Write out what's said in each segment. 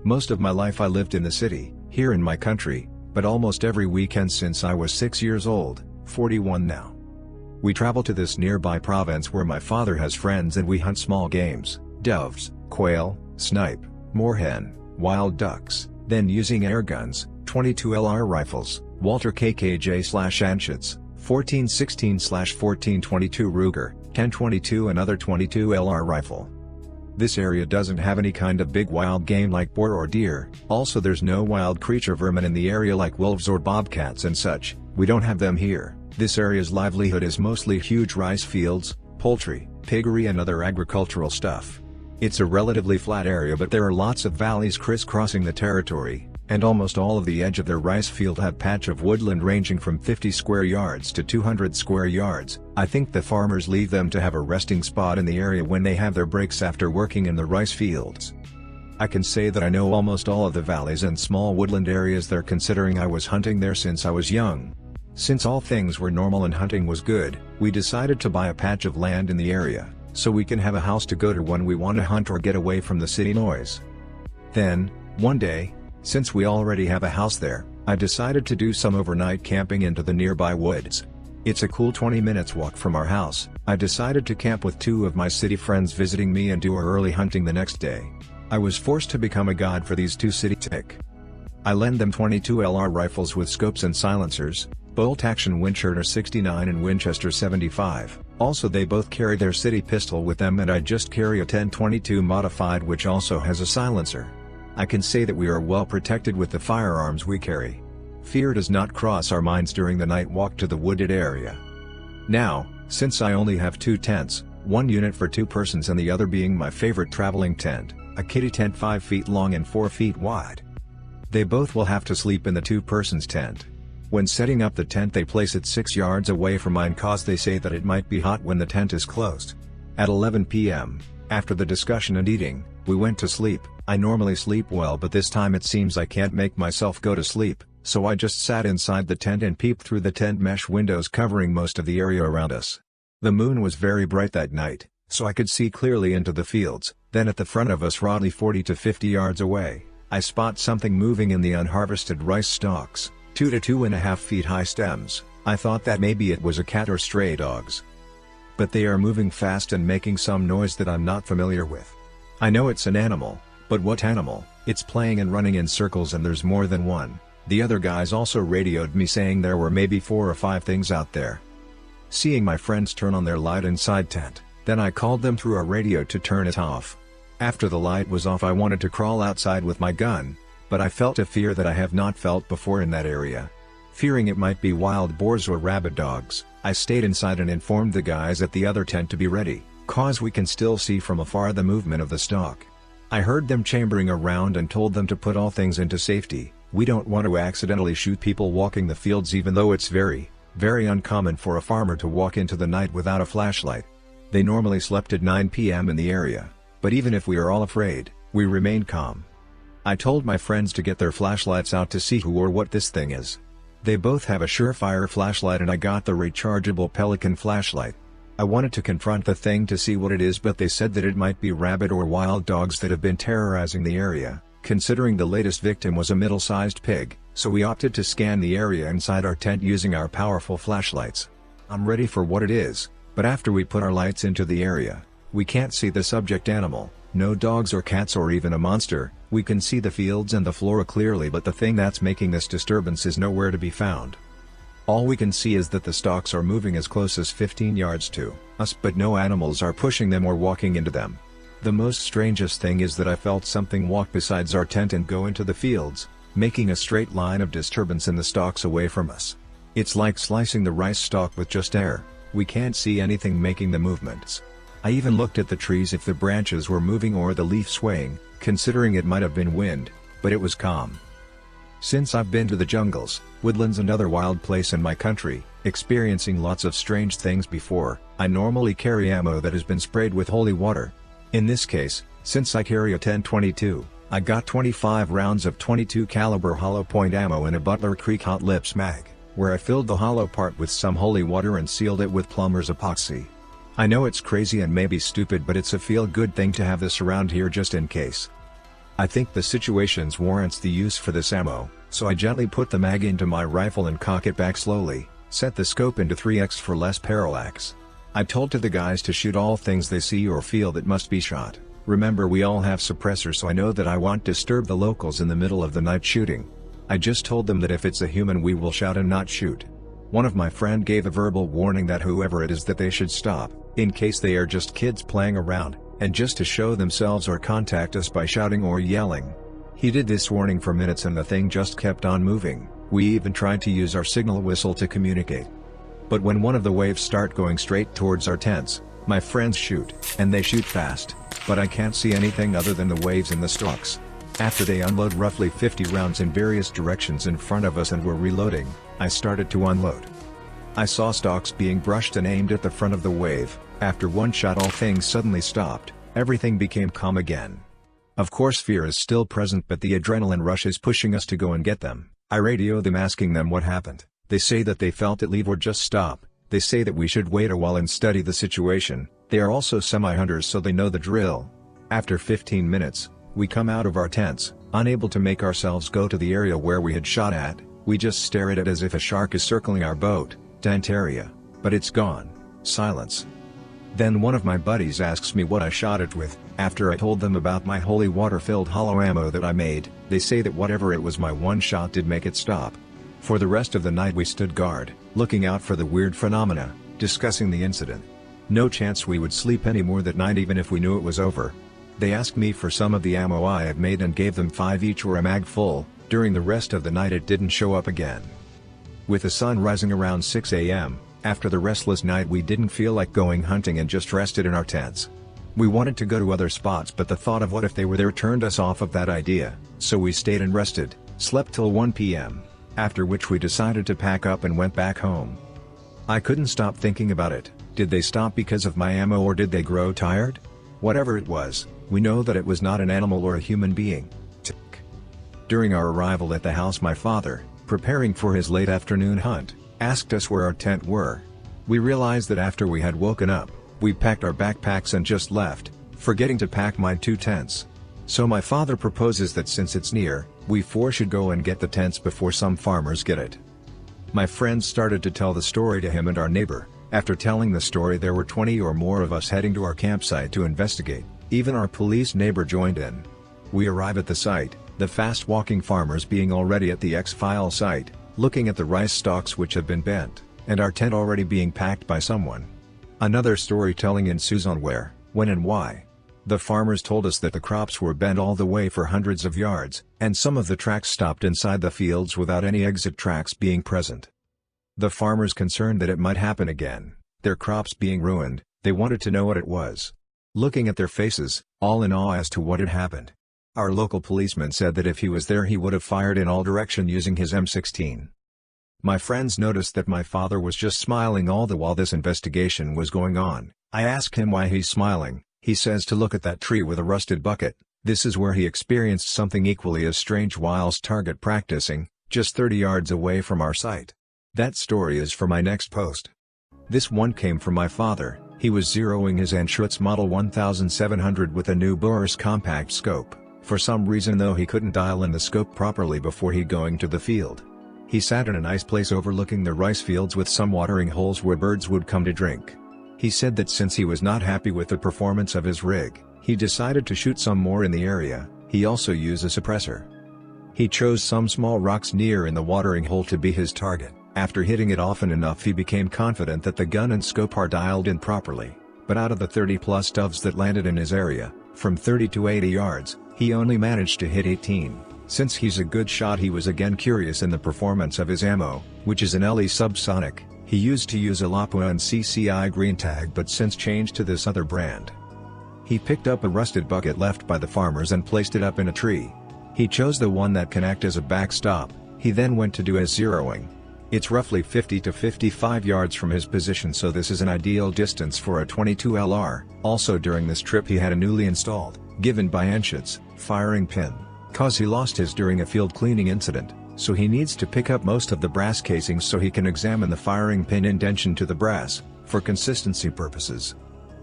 Most of my life I lived in the city, here in my country, but almost every weekend since I was 6 years old, 41 now. We travel to this nearby province where my father has friends and we hunt small games, doves, quail, snipe, moorhen, wild ducks, then using air guns, 22 LR rifles, Walter KKJ/Anschutz, 1416/1422 Ruger, 1022 another 22 LR rifle. This area doesn't have any kind of big wild game like boar or deer, also there's no wild creature vermin in the area like wolves or bobcats and such, we don't have them here. This area's livelihood is mostly huge rice fields, poultry, piggery and other agricultural stuff. It's a relatively flat area but there are lots of valleys crisscrossing the territory, and almost all of the edge of their rice field have patch of woodland ranging from 50 square yards to 200 square yards. I think the farmers leave them to have a resting spot in the area when they have their breaks after working in the rice fields. I can say that I know almost all of the valleys and small woodland areas there considering I was hunting there since I was young. Since all things were normal and hunting was good, we decided to buy a patch of land in the area, so we can have a house to go to when we want to hunt or get away from the city noise. Then, one day, since we already have a house there, I decided to do some overnight camping into the nearby woods. It's a cool 20 minutes walk from our house. I decided to camp with 2 of my city friends visiting me and do our early hunting the next day. I was forced to become a god for these 2 city tick. I lend them 22 LR rifles with scopes and silencers, bolt-action Winchester 69 and Winchester 75, also they both carry their city pistol with them and I just carry a 1022 modified which also has a silencer. I can say that we are well protected with the firearms we carry. Fear does not cross our minds during the night walk to the wooded area. Now, since I only have 2 tents, one unit for 2 persons and the other being my favorite traveling tent, a kitty tent 5 feet long and 4 feet wide. They both will have to sleep in the 2 persons tent. When setting up the tent they place it 6 yards away from mine cause they say that it might be hot when the tent is closed. At 11 p.m., after the discussion and eating, we went to sleep. I normally sleep well but this time it seems I can't make myself go to sleep, so I just sat inside the tent and peeped through the tent mesh windows covering most of the area around us. The moon was very bright that night, so I could see clearly into the fields. Then at the front of us roughly 40 to 50 yards away, I spot something moving in the unharvested rice stalks, 2 to 2.5 feet high stems. I thought that maybe it was a cat or stray dogs. But they are moving fast and making some noise that I'm not familiar with. I know it's an animal, but what animal? It's playing and running in circles and there's more than one. The other guys also radioed me saying there were maybe 4 or 5 things out there. Seeing my friends turn on their light inside tent, then I called them through our radio to turn it off. After the light was off I wanted to crawl outside with my gun, but I felt a fear that I have not felt before in that area. Fearing it might be wild boars or rabid dogs, I stayed inside and informed the guys at the other tent to be ready, cause we can still see from afar the movement of the stalk. I heard them chambering around and told them to put all things into safety. We don't want to accidentally shoot people walking the fields even though it's very, very uncommon for a farmer to walk into the night without a flashlight. They normally slept at 9 p.m. in the area, but even if we are all afraid, we remained calm. I told my friends to get their flashlights out to see who or what this thing is. They both have a Surefire flashlight and I got the rechargeable Pelican flashlight. I wanted to confront the thing to see what it is but they said that it might be rabid or wild dogs that have been terrorizing the area, considering the latest victim was a middle-sized pig, so we opted to scan the area inside our tent using our powerful flashlights. I'm ready for what it is, but after we put our lights into the area, we can't see the subject animal, no dogs or cats or even a monster. We can see the fields and the flora clearly but the thing that's making this disturbance is nowhere to be found. All we can see is that the stalks are moving as close as 15 yards to us but no animals are pushing them or walking into them. The most strangest thing is that I felt something walk besides our tent and go into the fields, making a straight line of disturbance in the stalks away from us. It's like slicing the rice stalk with just air. We can't see anything making the movements. I even looked at the trees if the branches were moving or the leaf swaying, considering it might have been wind, but it was calm. Since I've been to the jungles, woodlands and other wild place in my country, experiencing lots of strange things before, I normally carry ammo that has been sprayed with holy water. In this case, since I carry a 1022, I got 25 rounds of .22 caliber hollow point ammo in a Butler Creek Hot Lips mag, where I filled the hollow part with some holy water and sealed it with plumber's epoxy. I know it's crazy and maybe stupid but it's a feel-good thing to have this around here just in case. I think the situations warrants the use for this ammo, so I gently put the mag into my rifle and cock it back slowly, set the scope into 3x for less parallax. I told to the guys to shoot all things they see or feel that must be shot. Remember, we all have suppressors, so I know that I won't disturb the locals in the middle of the night shooting. I just told them that if it's a human we will shout and not shoot. One of my friend gave a verbal warning that whoever it is that they should stop, in case they are just kids playing around, and just to show themselves or contact us by shouting or yelling. He did this warning for minutes and the thing just kept on moving. We even tried to use our signal whistle to communicate. But when one of the waves start going straight towards our tents, my friends shoot, and they shoot fast, but I can't see anything other than the waves and the stalks. After they unload roughly 50 rounds in various directions in front of us and were reloading, I started to unload. I saw stalks being brushed and aimed at the front of the wave. After one shot all things suddenly stopped, everything became calm again. Of course fear is still present, but the adrenaline rush is pushing us to go and get them. I radio them asking them what happened. They say that they felt it leave or just stop. They say that we should wait a while and study the situation. They are also semi-hunters, so they know the drill. After 15 minutes, we come out of our tents, unable to make ourselves go to the area where we had shot at. We just stare at it as if a shark is circling our boat, tent area. But it's gone. Silence. Then one of my buddies asks me what I shot it with. After I told them about my holy water-filled hollow ammo that I made, they say that whatever it was, my one shot did make it stop. For the rest of the night we stood guard, looking out for the weird phenomena, discussing the incident. No chance we would sleep anymore that night even if we knew it was over. They asked me for some of the ammo I had made and gave them 5 each or a mag full. During the rest of the night it didn't show up again. With the sun rising around 6 a.m., after the restless night we didn't feel like going hunting and just rested in our tents. We wanted to go to other spots, but the thought of what if they were there turned us off of that idea, so we stayed and rested, slept till 1 p.m., after which we decided to pack up and went back home. I couldn't stop thinking about it. Did they stop because of my ammo or did they grow tired? Whatever it was, we know that it was not an animal or a human being. During our arrival at the house, my father, preparing for his late afternoon hunt, asked us where our tent were. We realized that after we had woken up, we packed our backpacks and just left, forgetting to pack my 2 tents. So my father proposes that since it's near, we 4 should go and get the tents before some farmers get it. My friends started to tell the story to him and our neighbor. After telling the story, there were 20 or more of us heading to our campsite to investigate. Even our police neighbor joined in. We arrive at the site, the fast-walking farmers being already at the X-File site, looking at the rice stalks which have been bent, and our tent already being packed by someone. Another storytelling ensues on where, when and why. The farmers told us that the crops were bent all the way for hundreds of yards, and some of the tracks stopped inside the fields without any exit tracks being present. The farmers concerned that it might happen again, their crops being ruined, they wanted to know what it was. Looking at their faces, all in awe as to what had happened. Our local policeman said that if he was there he would have fired in all direction using his M16. My friends noticed that my father was just smiling all the while this investigation was going on. I asked him why he's smiling. He says to look at that tree with a rusted bucket. This is where he experienced something equally as strange whilst target practicing, just 30 yards away from our site. That story is for my next post. This one came from my father. He was zeroing his Anschutz Model 1700 with a new Boris compact scope. For some reason though he couldn't dial in the scope properly before he going to the field. He sat in a nice place overlooking the rice fields with some watering holes where birds would come to drink. He said that since he was not happy with the performance of his rig, he decided to shoot some more in the area. He also used a suppressor. He chose some small rocks near in the watering hole to be his target. After hitting it often enough he became confident that the gun and scope are dialed in properly. But out of the 30+ doves that landed in his area, from 30 to 80 yards, he only managed to hit 18. Since he's a good shot he was again curious in the performance of his ammo, which is an LE subsonic. He used to use a Lapua and CCI green tag but since changed to this other brand. He picked up a rusted bucket left by the farmers and placed it up in a tree. He chose the one that can act as a backstop. He then went to do his zeroing. It's roughly 50 to 55 yards from his position, so this is an ideal distance for a 22 LR. Also during this trip he had a newly installed, given by Anschutz, firing pin, cause he lost his during a field cleaning incident, so he needs to pick up most of the brass casings so he can examine the firing pin indentation to the brass, for consistency purposes.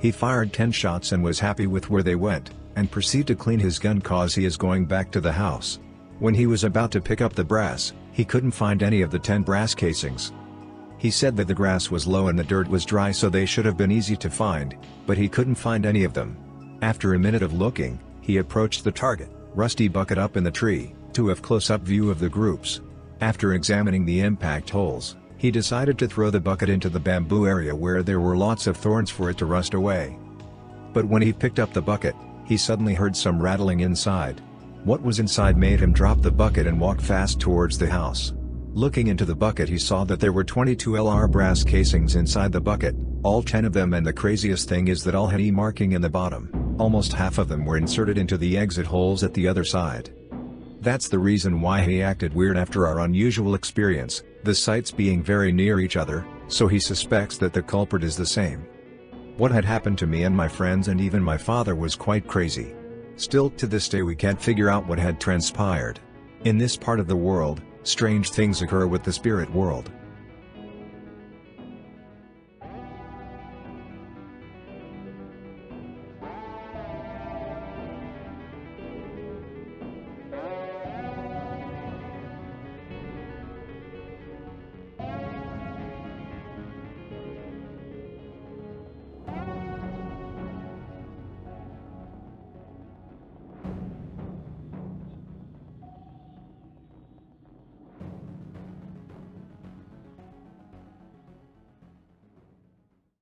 He fired 10 shots and was happy with where they went. and proceed to clean his gun cause he is going back to the house. When he was about to pick up the brass, he couldn't find any of the 10 brass casings. He said that the grass was low and the dirt was dry, so they should have been easy to find, but he couldn't find any of them. After a minute of looking, he approached the target, rusty bucket up in the tree, to have close-up view of the groups. After examining the impact holes, he decided to throw the bucket into the bamboo area where there were lots of thorns for it to rust away. But when he picked up the bucket, he suddenly heard some rattling inside. What was inside made him drop the bucket and walk fast towards the house. Looking into the bucket, he saw that there were 22 LR brass casings inside the bucket, all 10 of them, and the craziest thing is that all had E marking in the bottom. Almost half of them were inserted into the exit holes at the other side. That's the reason why he acted weird after our unusual experience, the sites being very near each other, so he suspects that the culprit is the same. What had happened to me and my friends and even my father was quite crazy. Still to this day we can't figure out what had transpired. In this part of the world, strange things occur with the spirit world.